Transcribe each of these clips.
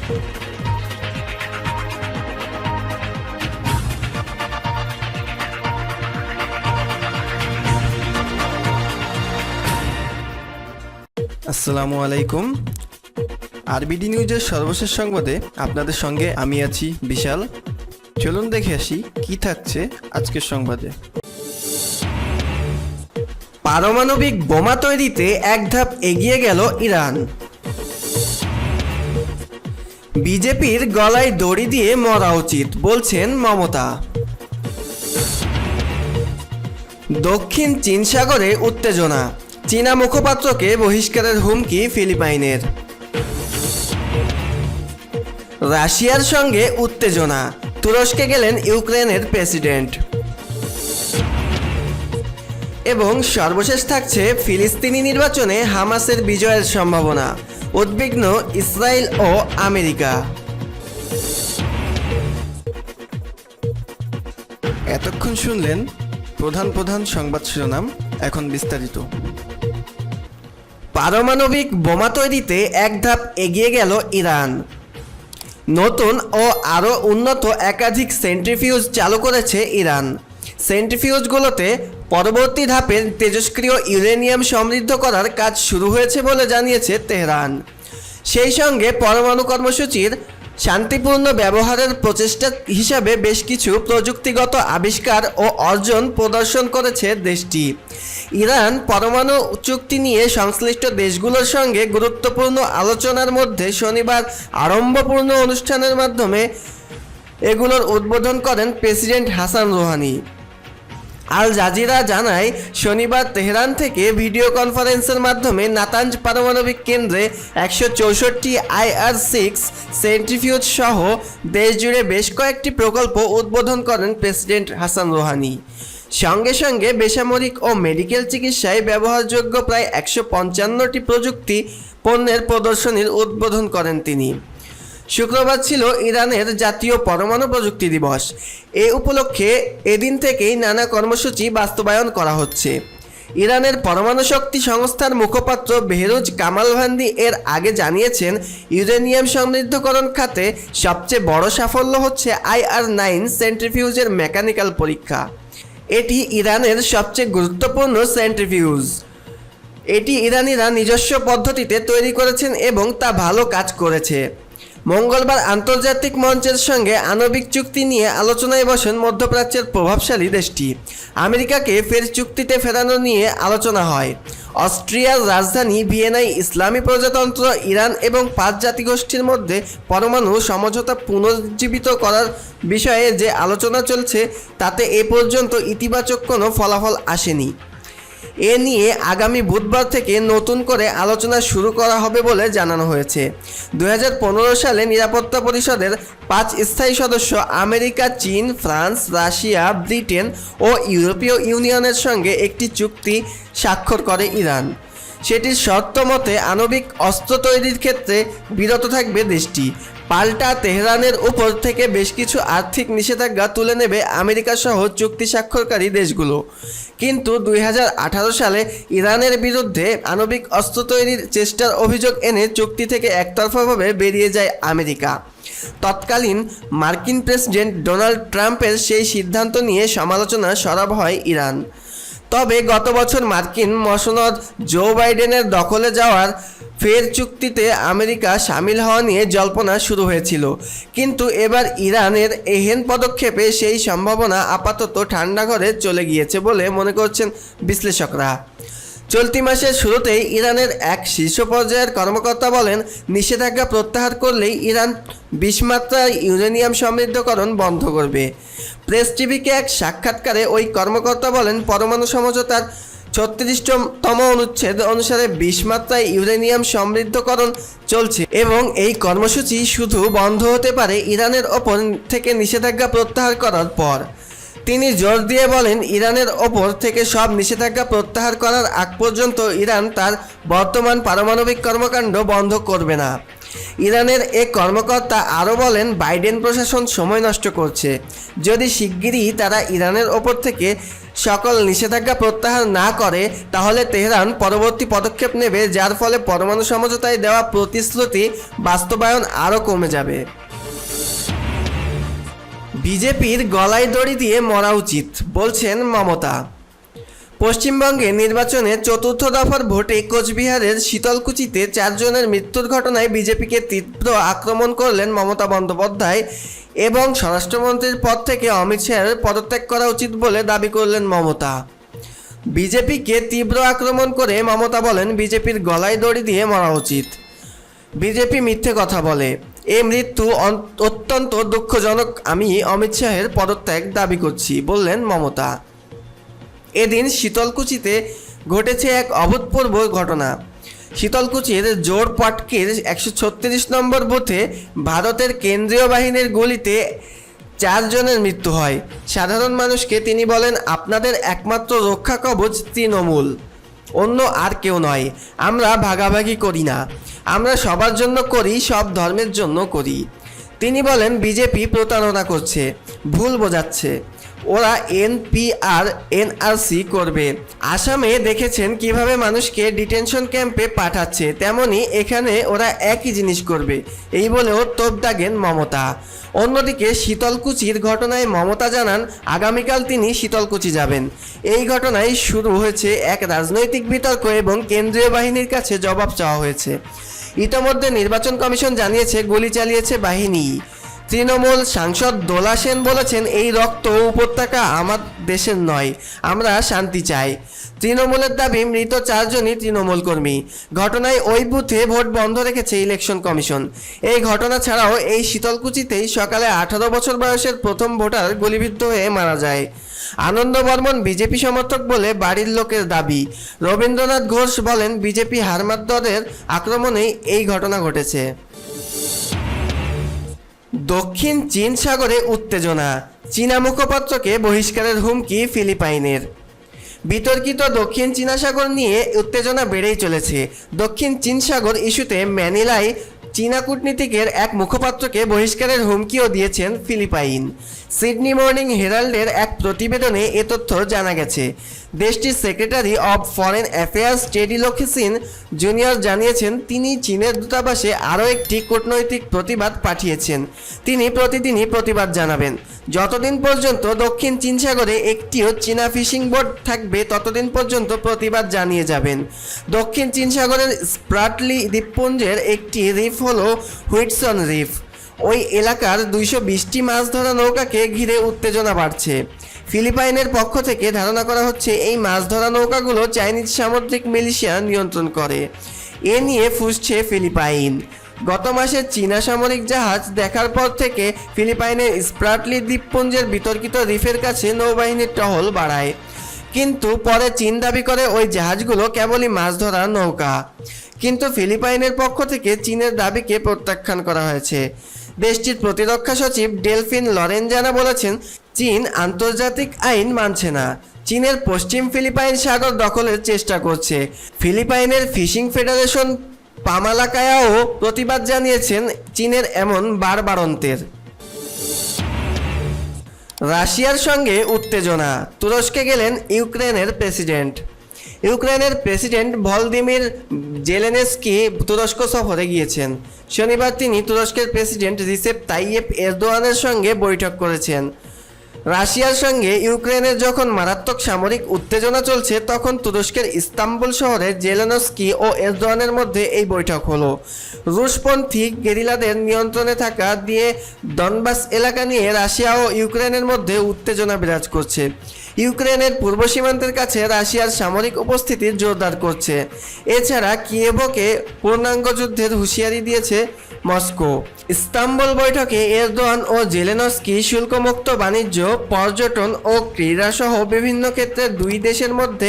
আসসালামু আলাইকুম। আরবিডি নিউজের সর্বশেষ সংবাদে আপনাদের সঙ্গে আমি আছি বিশাল। চলুন দেখে আসি কি থাকছে আজকের সংবাদে। পারমাণবিক বোমা তৈরিতে এক ধাপ এগিয়ে গেল ইরান। বিজেপির গলায় দড়ি দিয়ে মরা উচিত বলছেন মমতা। দক্ষিণ চীন সাগরে উত্তেজনা, চীনা মুখপাত্রকে বহিষ্কারের হুমকি ফিলিপাইনের। রাশিয়ার সঙ্গে উত্তেজনা, তুরস্কে গেলেন ইউক্রেনের প্রেসিডেন্ট। এবং সর্বশেষ থাকছে ফিলিস্তিনি নির্বাচনে হামাসের বিজয়ের সম্ভাবনা, উদ্বিগ্ন ইসরায়েল ও আমেরিকা। এতক্ষণ শুনলেন প্রধান সংবাদ শিরোনাম, এখন বিস্তারিত। পারমাণবিক বোমা তৈরিতে এক ধাপ এগিয়ে গেল ইরান। নতুন ও আরও উন্নত একাধিক সেন্ট্রিফিউজ চালু করেছে ইরান। সেন্ট্রিফিউজগুলোতে পরবর্তী ধাপের তেজস্ক্রিয় ইউরেনিয়াম সমৃদ্ধ করার কাজ শুরু হয়েছে বলে জানিয়েছে তেহরান। সেই সঙ্গে পরমাণু কর্মসূচির শান্তিপূর্ণ ব্যবহারের প্রচেষ্টা হিসাবে বেশ কিছু প্রযুক্তিগত আবিষ্কার ও অর্জন প্রদর্শন করেছে দেশটি। ইরান পরমাণু চুক্তি নিয়ে সংশ্লিষ্ট দেশগুলোর সঙ্গে গুরুত্বপূর্ণ আলোচনার মধ্যে শনিবার আড়ম্বরপূর্ণ অনুষ্ঠানের মাধ্যমে এগুলোর উদ্বোধন করেন president Hassan Rouhani. Al Jazeera জানায়, শনিবার তেহরান থেকে ভিডিও কনফারেন্সের মাধ্যমে নাতাঞ্জ পারমাণবিক কেন্দ্রে 164 IR-6 সেন্ট্রিফিউজ সহ দেশজুড়ে বেশ কয়েকটি প্রকল্প উদ্বোধন করেন প্রেসিডেন্ট হাসান রুহানি। সঙ্গে সঙ্গে বেসামরিক ও মেডিকেল চিকিৎসায় ব্যবহারযোগ্য প্রায় 155টি প্রযুক্তি পণ্যের প্রদর্শনীর উদ্বোধন করেন তিনি। শুক্রবার ছিল ইরানের জাতীয় পরমাণু প্রযুক্তি দিবস। এ উপলক্ষে এদিন থেকেই নানা কর্মসূচি বাস্তবায়ন করা হচ্ছে। ইরানের পরমাণু শক্তি সংস্থার মুখপাত্র বেহরুজ কামালভান্দি এর আগে জানিয়েছেন, ইউরেনিয়াম সমৃদ্ধকরণ খাতে সবচেয়ে বড় সাফল্য হচ্ছে IR-9 সেন্ট্রিফিউজের মেকানিক্যাল পরীক্ষা। এটি ইরানের সবচেয়ে গুরুত্বপূর্ণ সেন্ট্রিফিউজ। এটি ইরানিরা নিজস্ব পদ্ধতিতে তৈরি করেছেন এবং তা ভালো কাজ করেছে। মঙ্গলবার আন্তর্জাতিক মঞ্চের সঙ্গে আণবিক চুক্তি নিয়ে আলোচনায় বসেন মধ্যপ্রাচ্যের প্রভাবশালী দেশটি। আমেরিকাকে ফের চুক্তিতে ফেরানো নিয়ে আলোচনা হয়। অস্ট্রিয়ার রাজধানী ভিয়েনায় ইসলামী প্রজাতন্ত্র, ইরান এবং 5 জাতিগোষ্ঠীর মধ্যে পরমাণু সমঝোতা পুনর্জীবিত করার বিষয়ে যে আলোচনা চলছে তাতে এ পর্যন্ত ইতিবাচক কোনো ফলাফল আসেনি। এ নিয়ে আগামী বুধবার থেকে নতুন করে আলোচনা শুরু করা হবে বলে জানানো হয়েছে। 2015 সালে নিরাপত্তা পরিষদের 5 স্থায়ী সদস্য আমেরিকা, চীন, ফ্রান্স, রাশিয়া, ব্রিটেন ও ইউরোপীয় ইউনিয়নের সঙ্গে একটি চুক্তি স্বাক্ষর করে ইরান। সেটির শর্ত মতে আণবিক অস্ত্র তৈরির ক্ষেত্রে বিরত থাকবে দেশটি। পাল্টা তেহরানের উপর থেকে বেশ কিছু আর্থিক নিষেধাজ্ঞা তুলে নেবে আমেরিকা সহ চুক্তি স্বাক্ষরকারী দেশগুলো। কিন্তু 2018 সালে ইরানের বিরুদ্ধে আণবিক অস্ত্র তৈরির চেষ্টার অভিযোগ এনে চুক্তি থেকে একতরফাভাবে বেরিয়ে যায় আমেরিকা। তৎকালীন মার্কিন প্রেসিডেন্ট ডোনাল্ড ট্রাম্পের সেই সিদ্ধান্ত নিয়ে সমালোচনা সরব হয় ইরান। তবে গত বছর মার্কিন মসনদ জো বাইডেনের দখলে যাওয়ার ফের চুক্তিতে আমেরিকা সামিল হওয়া নিয়ে জল্পনা শুরু হয়েছিল। কিন্তু এবার ইরানের এহেন পদক্ষেপে সেই সম্ভাবনা আপাতত ঠান্ডা ঘরে চলে গিয়েছে বলে মনে করছেন বিশ্লেষকরা। চলতি মাসের শুরুতেই ইরানের এক শীর্ষ পর্যায়ের কর্মকর্তা বলেন, নিষেধাজ্ঞা প্রত্যাহার করলেই ইরান 20 মাত্রায় ইউরেনিয়াম সমৃদ্ধকরণ বন্ধ করবে। প্রেস টিভিকে এক সাক্ষাৎকারে ওই কর্মকর্তা বলেন, পরমাণু সমঝোতার 36তম অনুচ্ছেদ অনুসারে 20 মাত্রায় ইউরেনিয়াম সমৃদ্ধকরণ চলছে এবং এই কর্মসূচি শুধু বন্ধ হতে পারে ইরানের ওপর থেকে নিষেধাজ্ঞা প্রত্যাহার করার পর। তিনি জোর দিয়ে বলেন, ইরানের ওপর থেকে সব নিষেধাজ্ঞা প্রত্যাহার করার আগ পর্যন্ত ইরান তার বর্তমান পারমাণবিক কর্মকাণ্ড বন্ধ করবে না। ইরানের এক কর্মকর্তা আরও বলেন, বাইডেন প্রশাসন সময় নষ্ট করছে। যদি শিগগিরই তারা ইরানের ওপর থেকে সকল নিষেধাজ্ঞা প্রত্যাহার না করে তাহলে তেহরান পরবর্তী পদক্ষেপ নেবে, যার ফলে পরমাণু সমঝোতায় দেওয়া প্রতিশ্রুতি বাস্তবায়ন আরও কমে যাবে। বিজেপির গলায় দড়ি দিয়ে মরা উচিত বলছেন মমতা। পশ্চিমবঙ্গে নির্বাচনে চতুর্থ দফার ভোটে কোচবিহারের শীতলকুচিতে 4 জনের মৃত্যুর ঘটনায় বিজেপিকে তীব্র আক্রমণ করলেন মমতা বন্দ্যোপাধ্যায় এবং স্বরাষ্ট্রমন্ত্রীর পদ থেকে অমিত শাহের পদত্যাগ করা উচিত বলে দাবি করলেন মমতা। বিজেপিকে তীব্র আক্রমণ করে মমতা বলেন, বিজেপির গলায় দড়ি দিয়ে মরা উচিত। বিজেপি মিথ্যে কথা বলে, এ মৃত্যু অত্যন্ত দুঃখজনক। আমি অমিত শাহের পদত্যাগ দাবি করছি বললেন মমতা। এদিন শীতলকুচিতে ঘটেছে এক অভূতপূর্ব ঘটনা। শীতলকুচির জোরপাটকির 136 নম্বর বুথে ভারতের কেন্দ্রীয় বাহিনীর গুলিতে 4 জনের মৃত্যু হয়। সাধারণ মানুষকে তিনি বলেন, আপনাদের একমাত্র রক্ষা কবচ তৃণমূল, অন্য আর কেউ নয়। আমরা ভাগাভাগি করি না, আমরা সবার জন্য করি, সব ধর্মের জন্য করি। তিনি বলেন, বিজেপি প্রতারণা করছে, ভুল বোঝাচ্ছে, ওরা এনপিআর এনআরসি করবে। আসামে দেখেছেন কিভাবে মানুষকে ডিটেনশন ক্যাম্পে পাঠাচ্ছে, তেমনি এখানে ওরা একই জিনিস করবে, এই বলেও তোপ দাগেন মমতা। অন্যদিকে শীতলকুচির ঘটনায় মমতা জানান, আগামীকাল তিনি শীতলকুচি যাবেন। এই ঘটনায় শুরু হয়েছে এক রাজনৈতিক বিতর্ক এবং কেন্দ্রীয় বাহিনীর কাছে জবাব চাওয়া হয়েছে। ইতোমধ্যে নির্বাচন কমিশন জানিয়েছে, গুলি চালিয়েছে বাহিনী। তৃণমূল সাংসদ দোলা সেন বলেছেন, এই রক্ত উপত্যকা আমার দেশের নয়, আমরা শান্তি চাই। তৃণমূলের দাবি, মৃত 4 জনই তৃণমূল কর্মী। ঘটনায় ওই বুথে ভোট বন্ধ রেখেছে ইলেকশন কমিশন। এই ঘটনা ছাড়াও এই শীতলকুচিতেই সকালে 18 বছর বয়সের প্রথম ভোটার গুলিবিদ্ধ হয়ে মারা যায়। আনন্দ বর্মন বিজেপি সমর্থক বলে বাড়ির লোকের দাবি। রবীন্দ্রনাথ ঘোষ বলেন, বিজেপি হারমাত দলের আক্রমণেই এই ঘটনা ঘটেছে। দক্ষিণ চীন সাগরে উত্তেজনা, চীনা মুখপাত্রকে বহিষ্কারের হুমকি ফিলিপাইনের। বিতর্কিত দক্ষিণ চীনা সাগর নিয়ে উত্তেজনা বেড়েই চলেছে। দক্ষিণ চীন সাগর ইস্যুতে ম্যানিলায় চীনা কূটনীতিকের এক মুখপাত্রকে বহিষ্কারের হুমকিও দিয়েছেন ফিলিপাইন। সিডনি মর্নিং হেরাল্ডের এক প্রতিবেদনে এ তথ্য জানা গেছে। দেশটির secretary of foreign affairs Teddy Locsin junior জানিয়েছেন, তিনি চীনের দূতাবাসে আরও একটি কূটনৈতিক প্রতিবাদ পাঠিয়েছেন। তিনি প্রতিদিনই প্রতিবাদ জানাবেন। যতদিন পর্যন্ত দক্ষিণ চীন সাগরে একটিও চীনা ফিশিং বোট থাকবে ততদিন পর্যন্ত প্রতিবাদ জানিয়ে যাবেন। দক্ষিণ চীন সাগরের স্প্রাটলি দ্বীপপুঞ্জের একটি রিফ হলো হুইটসন রিফ। ওই এলাকার 220টি মাছ ধরা নৌকাকে ঘিরে উত্তেজনা বাড়ছে। ফিলিপাইনের পক্ষ থেকে ধারণা করা হচ্ছে, এই মাছ ধরা নৌকাগুলো চাইনিজ সামুদ্রিক মিলিশিয়া নিয়ন্ত্রণ করে। এ নিয়ে ফুঁসছে ফিলিপাইন। গত মাসে চীনা সামরিক জাহাজ দেখার পর থেকে ফিলিপাইনের স্প্রাটলি দ্বীপপুঞ্জের বিতর্কিত রিফের কাছে নৌবাহিনীর টহল বাড়ায়। কিন্তু পরে চীন দাবি করে ওই জাহাজগুলো কেবলই মাছ ধরার নৌকা। কিন্তু ফিলিপাইনের পক্ষ থেকে চীনের দাবিকে প্রত্যাখ্যান করা হয়েছে। দেশটির প্রতিরক্ষা সচিব ডেলফিন লরেনজানা বলেছেন, চীন আন্তর্জাতিক আইন মানছে না, চীনের পশ্চিম ফিলিপাইন সাগর দখলের চেষ্টা করছে। ফিলিপাইনের ফিশিং ফেডারেশন পামালাকায়াও প্রতিবাদ জানিয়েছেন চীনের এমন বাড়বাড়ন্তের। রাশিয়ার সঙ্গে উত্তেজনা, তুরস্কে গেলেন ইউক্রেনের প্রেসিডেন্ট। ইউক্রেনের প্রেসিডেন্ট ভলদিমির জেলেনস্কি তুরস্ক সফরে গিয়েছেন। শনিবার তিনি তুরস্কের প্রেসিডেন্ট রিসেপ তাইয়েপ এরদোয়ানের সঙ্গে বৈঠক করেছেন। রাশিয়ার সঙ্গে ইউক্রেনের যখন মারাত্মক সামরিক উত্তেজনা চলছে, তখন তুরস্কের ইস্তাম্বুল শহরে জেলেনস্কি ও এরদোয়ানের মধ্যে এই বৈঠক হলো। রুশপন্থী গেরিলাদের নিয়ন্ত্রণে থাকা দিয়ে ডনবাস এলাকা নিয়ে রাশিয়া ও ইউক্রেনের মধ্যে উত্তেজনা বিরাজ করছে। ইউক্রেনের পূর্ব সীমান্তের কাছে রাশিয়ার সামরিক উপস্থিতি জোরদার করছে। এছাড়া কিয়েভকে পূর্ণাঙ্গ যুদ্ধের হুঁশিয়ারি দিয়েছে মস্কো। ইস্তাম্বুল বৈঠকে এরদোয়ান ও জেলেনস্কি শুল্কমুক্ত বাণিজ্য, পর্যটন ও ক্রীড়া সহ বিভিন্ন ক্ষেত্রে দুই দেশের মধ্যে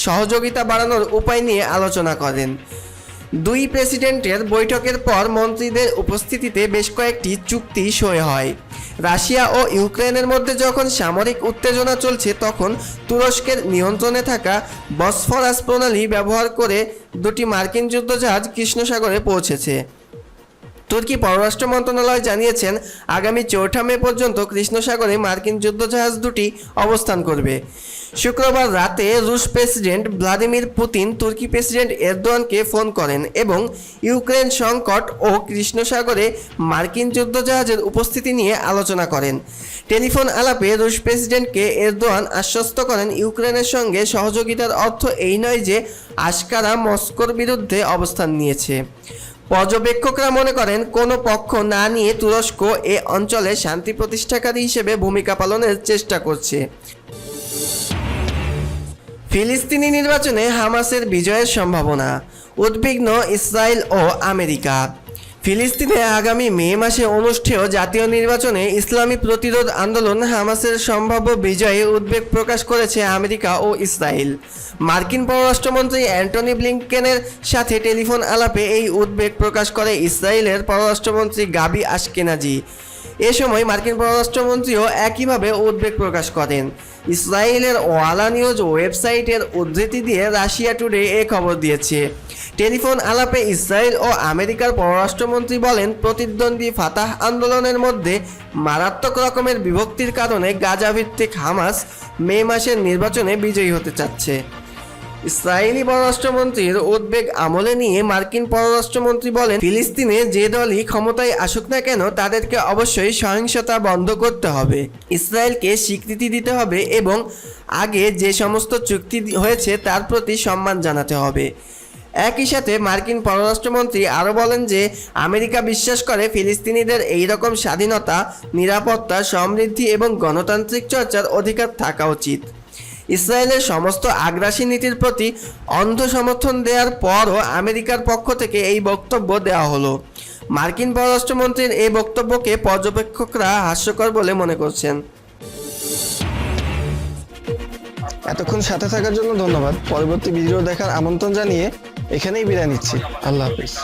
সহযোগিতা বাড়ানোর উপায় নিয়ে আলোচনা করেন। দুই প্রেসিডেন্টের বৈঠকের পর মন্ত্রীদের উপস্থিতিতে বেশ কয়েকটি চুক্তি সই হয়। রাশিয়া ও ইউক্রেনের মধ্যে যখন সামরিক উত্তেজনা চলছে, তখন তুরস্কের নিয়ন্ত্রণে থাকা বসফরাস প্রণালী ব্যবহার করে দুটি মার্কিন যুদ্ধজাহাজ কৃষ্ণ সাগরে পৌঁছেছে। তুর্কি পররাষ্ট্র মন্ত্রণালয় জানিয়েছেন আগামী 4 মে পর্যন্ত কৃষ্ণ সাগরে মার্কিন যুদ্ধজাহাজ দুটি অবস্থান করবে। শুক্রবার রাতে রুশ প্রেসিডেন্ট ভ্লাদিমির পুতিন তুর্কি প্রেসিডেন্ট এরদোয়ানকে ফোন করেন এবং ইউক্রেন সংকট ও কৃষ্ণ সাগরে মার্কিন যুদ্ধজাহাজের উপস্থিতি নিয়ে আলোচনা করেন। টেলিফোন আলাপে রুশ প্রেসিডেন্টকে এরদোয়ান আশ্বস্ত করেন ইউক্রেনের সঙ্গে সহযোগিতার অর্থ এই নয় যে আঙ্কারা মস্কোর বিরুদ্ধে অবস্থান নিয়েছে। পর্যবেক্ষকরা মনে করেন কোনো পক্ষ না নিয়ে তুরস্ক এ অঞ্চলে শান্তি প্রতিষ্ঠাকারী হিসেবে ভূমিকা পালনের চেষ্টা করছে। ফিলিস্তিনি নির্বাচনে হামাসের বিজয়ের সম্ভাবনা, উদ্বিগ্ন ইসরায়েল ও আমেরিকা। ফিলিস্তিনে আগামী মে মাসে অনুষ্ঠেয় জাতীয় নির্বাচনে ইসলামী প্রতিরোধ আন্দোলন হামাসের সম্ভাব্য বিজয়ে উদ্বেগ প্রকাশ করেছে আমেরিকা ও ইসরায়েল। মার্কিন পররাষ্ট্রমন্ত্রী অ্যান্টনি ব্লিংকেনের সাথে টেলিফোন আলাপে এই উদ্বেগ প্রকাশ করে ইসরায়েলের পররাষ্ট্রমন্ত্রী গাবি আশকেনাজি। এ সময় মার্কিন পররাষ্ট্রমন্ত্রীও একইভাবে উদ্বেগ প্রকাশ করেন। ইসরায়েলের ওয়ালা নিউজ ওয়েবসাইটের উদ্ধৃতি দিয়ে রাশিয়া টুডে এ খবর দিয়েছে। টেলিফোন আলাপে ইসরায়েল ও আমেরিকার পররাষ্ট্রমন্ত্রী বলেন, প্রতিদ্বন্দ্বী ফাতাহ আন্দোলনের মধ্যে মারাত্মক রকমের বিভক্তির কারণে গাজা ভিত্তিক হামাস মে মাসের নির্বাচনে বিজয়ী হতে চাচ্ছে। ইসরায়েলি পররাষ্ট্রমন্ত্রীর উদ্বেগ আমলে নিয়ে মার্কিন পররাষ্ট্রমন্ত্রী বলেন, ফিলিস্তিনে যে দলই ক্ষমতায় আসুক না কেন তাদেরকে অবশ্যই সহিংসতা বন্ধ করতে হবে, ইসরায়েলকে স্বীকৃতি দিতে হবে এবং আগে যে সমস্ত চুক্তি হয়েছে তার প্রতি সম্মান জানাতে হবে। একই সাথে মার্কিন পররাষ্ট্রমন্ত্রী আরও বলেন যে আমেরিকা বিশ্বাস করে ফিলিস্তিনিদের এই রকম স্বাধীনতা, নিরাপত্তা, সমৃদ্ধি এবং গণতান্ত্রিক চর্চার অধিকার থাকা উচিত। ইসরায়েলের সমস্ত আগ্রাসী নীতির প্রতি অন্ধ সমর্থন দেওয়ার পরও আমেরিকার পক্ষ থেকে এই বক্তব্য দেওয়া হলো। মার্কিন পররাষ্ট্রমন্ত্রীর এই বক্তব্যকে পর্যবেক্ষকরা হাস্যকর বলে মনে করছেন। এতক্ষণ সাথে থাকার জন্য ধন্যবাদ। পরবর্তী ভিডিও দেখার আমন্ত্রণ জানিয়ে এখানেই বিদায় নিচ্ছি। আল্লাহ হাফিজ।